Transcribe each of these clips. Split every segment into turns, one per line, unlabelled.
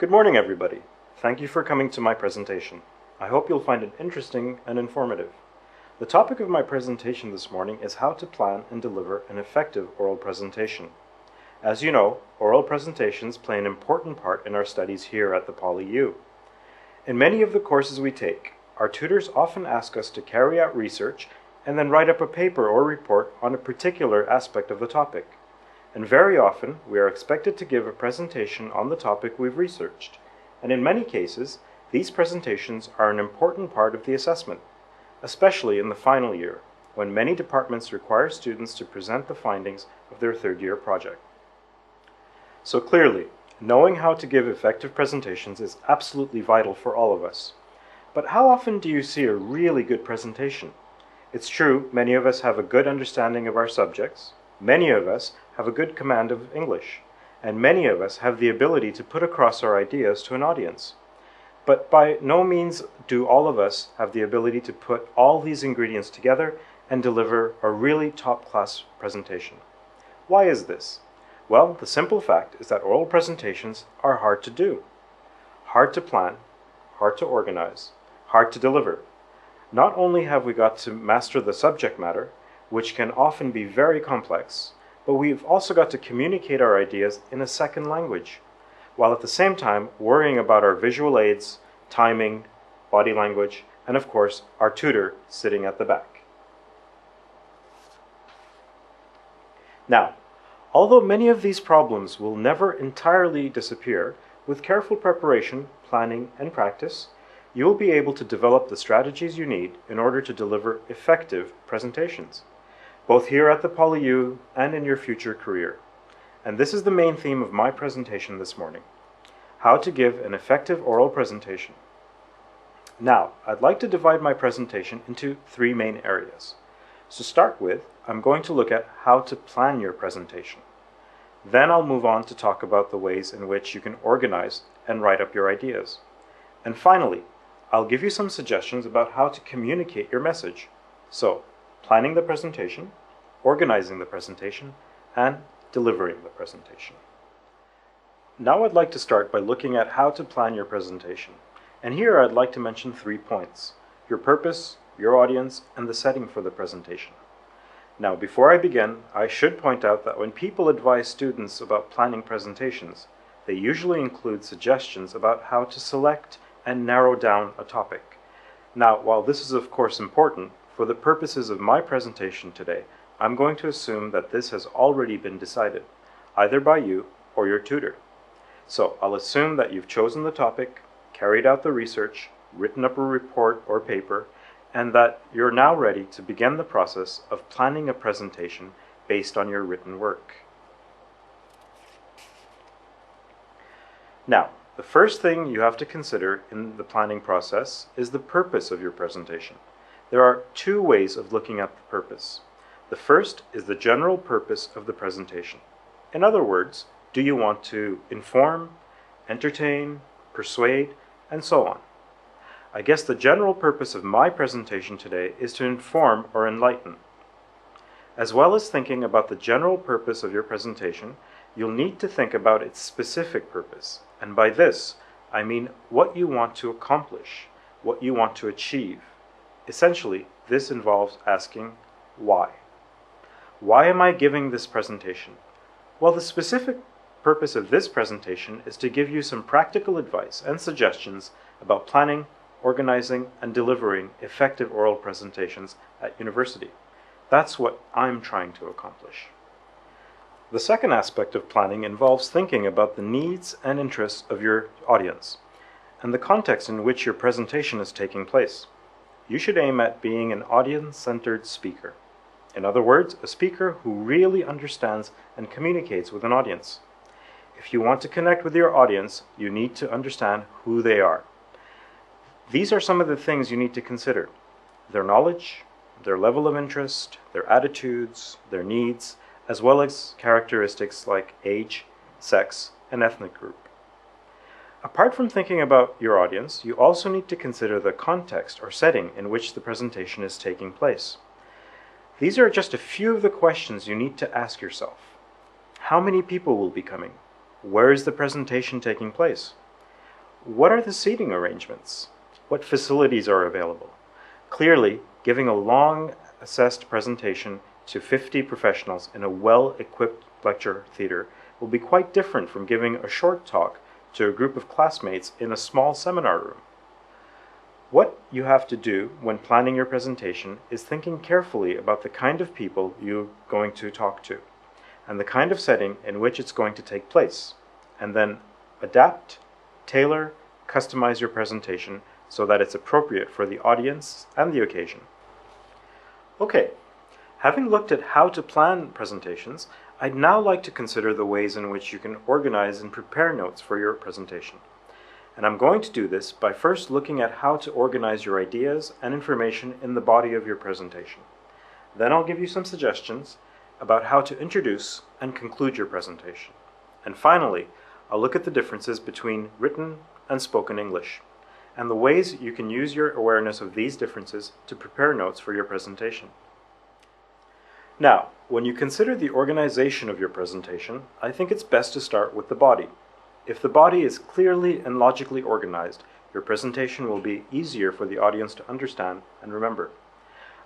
Good morning, everybody. Thank you for coming to my presentation. I hope you'll find it interesting and informative. The topic of my presentation this morning is how to plan and deliver an effective oral presentation. As you know, oral presentations play an important part in our studies here at the PolyU. In many of the courses we take, our tutors often ask us to carry out research and then write up a paper or report on a particular aspect of the topic. And very often, we are expected to give a presentation on the topic we've researched. And in many cases, these presentations are an important part of the assessment, especially in the final year, when many departments require students to present the findings of their third-year project. So clearly, knowing how to give effective presentations is absolutely vital for all of us. But how often do you see a really good presentation? It's true, many of us have a good understanding of our subjects. Many of us have a good command of English, and many of us have the ability to put across our ideas to an audience. But by no means do all of us have the ability to put all these ingredients together and deliver a really top-class presentation. Why is this? Well, the simple fact is that oral presentations are hard to do. Hard to plan, hard to organize, hard to deliver. Not only have we got to master the subject matter, which can often be very complex, but we've also got to communicate our ideas in a second language, while at the same time worrying about our visual aids, timing, body language, and of course, our tutor sitting at the back. Now, although many of these problems will never entirely disappear, with careful preparation, planning, and practice, you will be able to develop the strategies you need in order to deliver effective presentations, both here at the PolyU and in your future career. And this is the main theme of my presentation this morning: how to give an effective oral presentation. Now, I'd like to divide my presentation into three main areas. To start with, I'm going to look at how to plan your presentation. Then I'll move on to talk about the ways in which you can organize and write up your ideas. And finally, I'll give you some suggestions about how to communicate your message. So, planning the presentation, organizing the presentation, and delivering the presentation. Now I'd like to start by looking at how to plan your presentation. And here I'd like to mention 3 points: your purpose, your audience, and the setting for the presentation. Now, before I begin, I should point out that when people advise students about planning presentations, they usually include suggestions about how to select and narrow down a topic. Now, while this is of course important, for the purposes of my presentation today, I'm going to assume that this has already been decided, either by you or your tutor. So I'll assume that you've chosen the topic, carried out the research, written up a report or paper, and that you're now ready to begin the process of planning a presentation based on your written work. Now, the first thing you have to consider in the planning process is the purpose of your presentation. There are 2 ways of looking at the purpose. The first is the general purpose of the presentation. In other words, do you want to inform, entertain, persuade, and so on? I guess the general purpose of my presentation today is to inform or enlighten. As well as thinking about the general purpose of your presentation, you'll need to think about its specific purpose. And by this, I mean what you want to accomplish, what you want to achieve. Essentially, this involves asking why. Why am I giving this presentation? Well, the specific purpose of this presentation is to give you some practical advice and suggestions about planning, organizing, and delivering effective oral presentations at university. That's what I'm trying to accomplish. The second aspect of planning involves thinking about the needs and interests of your audience and the context in which your presentation is taking place. You should aim at being an audience-centered speaker. In other words, a speaker who really understands and communicates with an audience. If you want to connect with your audience, you need to understand who they are. These are some of the things you need to consider: their knowledge, their level of interest, their attitudes, their needs, as well as characteristics like age, sex, and ethnic group. Apart from thinking about your audience, you also need to consider the context or setting in which the presentation is taking place. These are just a few of the questions you need to ask yourself. How many people will be coming? Where is the presentation taking place? What are the seating arrangements? What facilities are available? Clearly, giving a long assessed presentation to 50 professionals in a well-equipped lecture theater will be quite different from giving a short talk to a group of classmates in a small seminar room. What you have to do when planning your presentation is thinking carefully about the kind of people you're going to talk to and the kind of setting in which it's going to take place, and then adapt, tailor, customize your presentation so that it's appropriate for the audience and the occasion. Okay, having looked at how to plan presentations, I'd now like to consider the ways in which you can organize and prepare notes for your presentation. And I'm going to do this by first looking at how to organize your ideas and information in the body of your presentation. Then I'll give you some suggestions about how to introduce and conclude your presentation. And finally, I'll look at the differences between written and spoken English, and the ways you can use your awareness of these differences to prepare notes for your presentation. Now, when you consider the organization of your presentation, I think it's best to start with the body. If the body is clearly and logically organized, your presentation will be easier for the audience to understand and remember.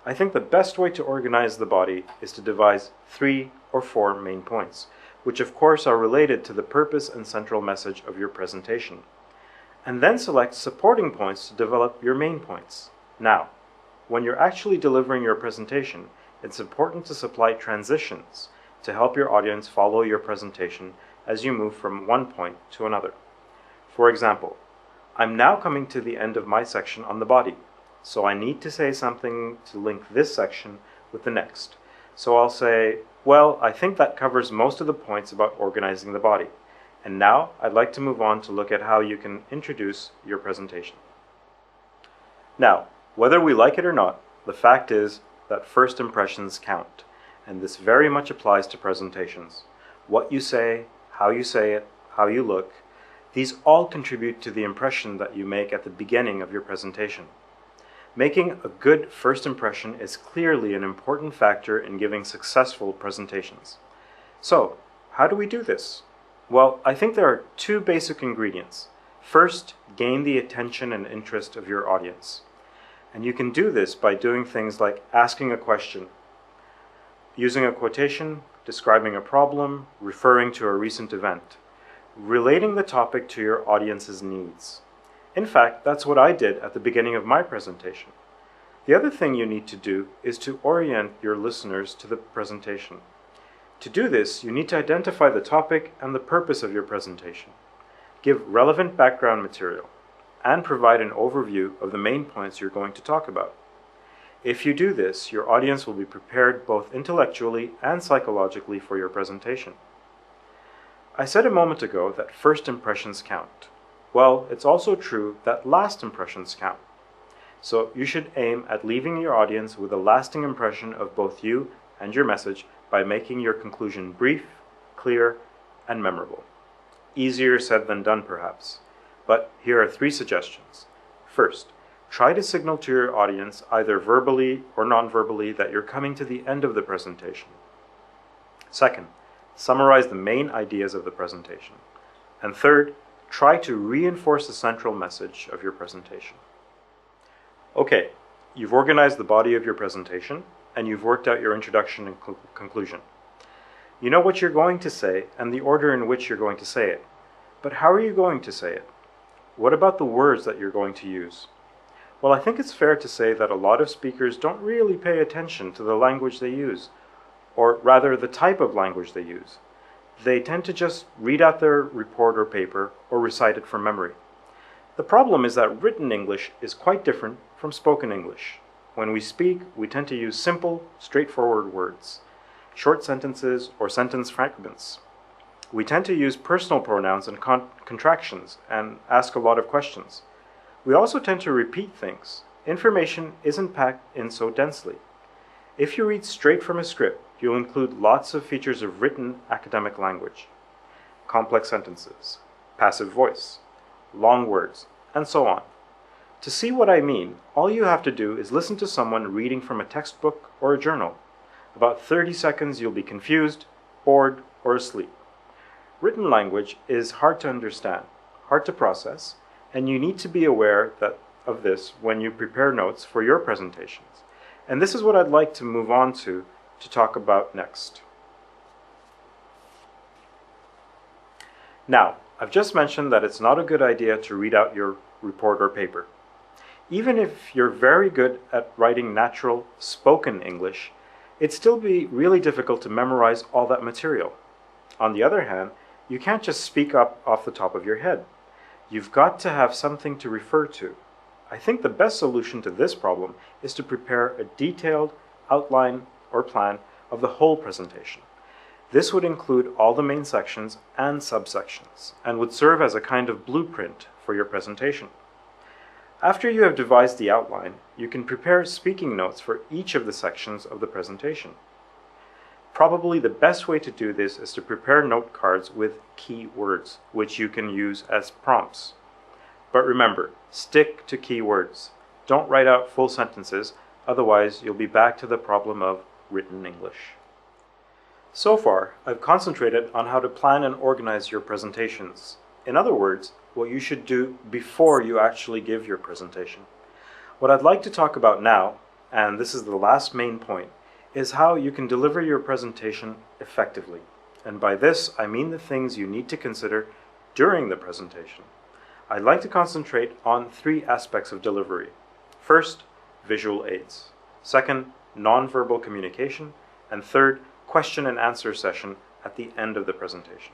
I think the best way to organize the body is to devise 3 or 4 main points, which of course are related to the purpose and central message of your presentation. And then select supporting points to develop your main points. Now, when you're actually delivering your presentation, it's important to supply transitions to help your audience follow your presentation as you move from one point to another. For example, I'm now coming to the end of my section on the body, so I need to say something to link this section with the next. So I'll say, well, I think that covers most of the points about organizing the body. And now I'd like to move on to look at how you can introduce your presentation. Now, whether we like it or not, the fact is that first impressions count, and this very much applies to presentations. What you say it, how you look, these all contribute to the impression that you make at the beginning of your presentation. Making a good first impression is clearly an important factor in giving successful presentations. So, how do we do this? Well, I think there are 2 basic ingredients. First, gain the attention and interest of your audience. And you can do this by doing things like asking a question, using a quotation, describing a problem, referring to a recent event, relating the topic to your audience's needs. In fact, that's what I did at the beginning of my presentation. The other thing you need to do is to orient your listeners to the presentation. To do this, you need to identify the topic and the purpose of your presentation, give relevant background material, and provide an overview of the main points you're going to talk about. If you do this, your audience will be prepared both intellectually and psychologically for your presentation. I said a moment ago that first impressions count. Well, it's also true that last impressions count. So you should aim at leaving your audience with a lasting impression of both you and your message by making your conclusion brief, clear, and memorable. Easier said than done, perhaps. But here are 3 suggestions. First, try to signal to your audience either verbally or non-verbally that you're coming to the end of the presentation. Second, summarize the main ideas of the presentation. And third, try to reinforce the central message of your presentation. Okay, you've organized the body of your presentation, and you've worked out your introduction and conclusion. You know what you're going to say and the order in which you're going to say it. But how are you going to say it? What about the words that you're going to use? Well, I think it's fair to say that a lot of speakers don't really pay attention to the language they use, or rather the type of language they use. They tend to just read out their report or paper or recite it from memory. The problem is that written English is quite different from spoken English. When we speak, we tend to use simple, straightforward words, short sentences or sentence fragments. We tend to use personal pronouns and contractions and ask a lot of questions. We also tend to repeat things. Information isn't packed in so densely. If you read straight from a script, you'll include lots of features of written academic language, complex sentences, passive voice, long words, and so on. To see what I mean, all you have to do is listen to someone reading from a textbook or a journal. About 30 seconds you'll be confused, bored, or asleep. Written language is hard to understand, hard to process, and you need to be aware of this when you prepare notes for your presentations. And this is what I'd like to move on to talk about next. Now, I've just mentioned that it's not a good idea to read out your report or paper. Even if you're very good at writing natural, spoken English, it'd still be really difficult to memorize all that material. On the other hand, you can't just speak up off the top of your head. You've got to have something to refer to. I think the best solution to this problem is to prepare a detailed outline or plan of the whole presentation. This would include all the main sections and subsections, and would serve as a kind of blueprint for your presentation. After you have devised the outline, you can prepare speaking notes for each of the sections of the presentation. Probably the best way to do this is to prepare note cards with key words, which you can use as prompts. But remember, stick to key words. Don't write out full sentences, otherwise you'll be back to the problem of written English. So far, I've concentrated on how to plan and organize your presentations. In other words, what you should do before you actually give your presentation. What I'd like to talk about now, and this is the last main point, is how you can deliver your presentation effectively. And by this, I mean the things you need to consider during the presentation. I'd like to concentrate on 3 aspects of delivery. First, visual aids. Second, nonverbal communication. And third, question and answer session at the end of the presentation.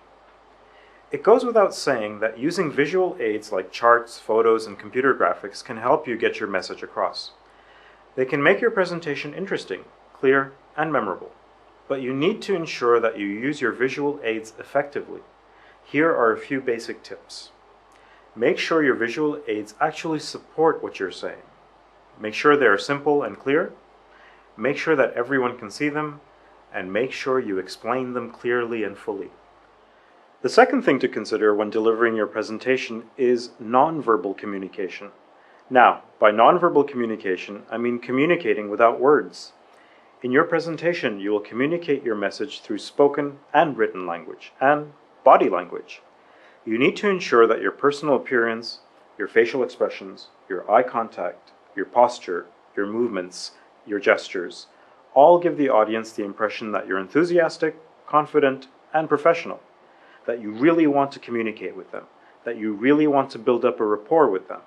It goes without saying that using visual aids like charts, photos, and computer graphics can help you get your message across. They can make your presentation interesting, clear, and memorable. But you need to ensure that you use your visual aids effectively. Here are a few basic tips. Make sure your visual aids actually support what you're saying. Make sure they are simple and clear. Make sure that everyone can see them, and make sure you explain them clearly and fully. The second thing to consider when delivering your presentation is nonverbal communication. Now, by nonverbal communication, I mean communicating without words. In your presentation, you will communicate your message through spoken and written language, and body language. You need to ensure that your personal appearance, your facial expressions, your eye contact, your posture, your movements, your gestures, all give the audience the impression that you're enthusiastic, confident, and professional, that you really want to communicate with them, that you really want to build up a rapport with them.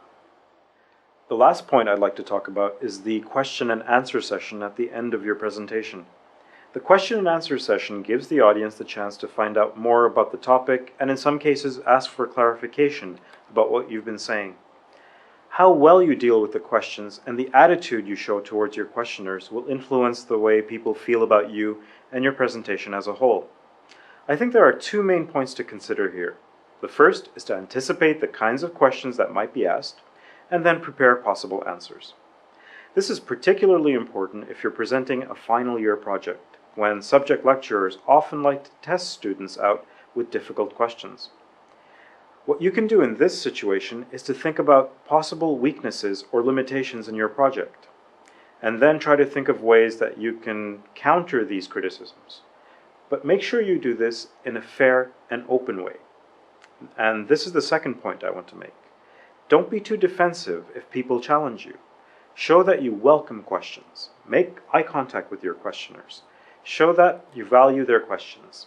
The last point I'd like to talk about is the question and answer session at the end of your presentation. The question and answer session gives the audience the chance to find out more about the topic and in some cases ask for clarification about what you've been saying. How well you deal with the questions and the attitude you show towards your questioners will influence the way people feel about you and your presentation as a whole. I think there are 2 main points to consider here. The first is to anticipate the kinds of questions that might be asked, and then prepare possible answers. This is particularly important if you're presenting a final year project, when subject lecturers often like to test students out with difficult questions. What you can do in this situation is to think about possible weaknesses or limitations in your project, and then try to think of ways that you can counter these criticisms. But make sure you do this in a fair and open way. And this is the second point I want to make. Don't be too defensive if people challenge you. Show that you welcome questions. Make eye contact with your questioners. Show that you value their questions.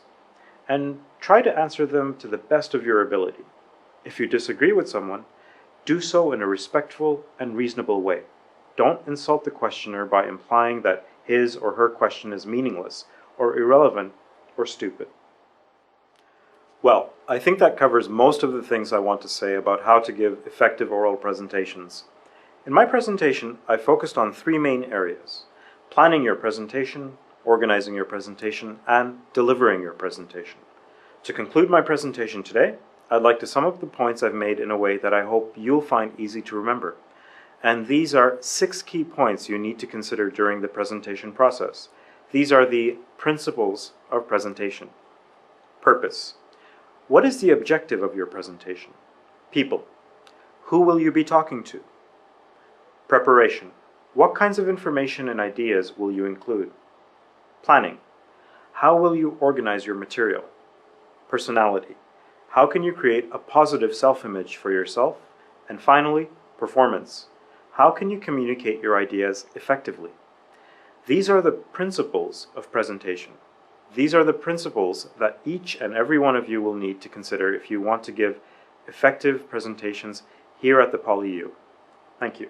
And try to answer them to the best of your ability. If you disagree with someone, do so in a respectful and reasonable way. Don't insult the questioner by implying that his or her question is meaningless, or irrelevant, or stupid. Well, I think that covers most of the things I want to say about how to give effective oral presentations. In my presentation, I focused on 3 main areas: planning your presentation, organizing your presentation, and delivering your presentation. To conclude my presentation today, I'd like to sum up the points I've made in a way that I hope you'll find easy to remember. And these are 6 key points you need to consider during the presentation process. These are the principles of presentation. Purpose. What is the objective of your presentation? People. Who will you be talking to? Preparation. What kinds of information and ideas will you include? Planning. How will you organize your material? Personality. How can you create a positive self-image for yourself And finally, performance. How can you communicate your ideas effectively? These are the principles of presentation. These are the principles that each and every one of you will need to consider if you want to give effective presentations here at the PolyU. Thank you.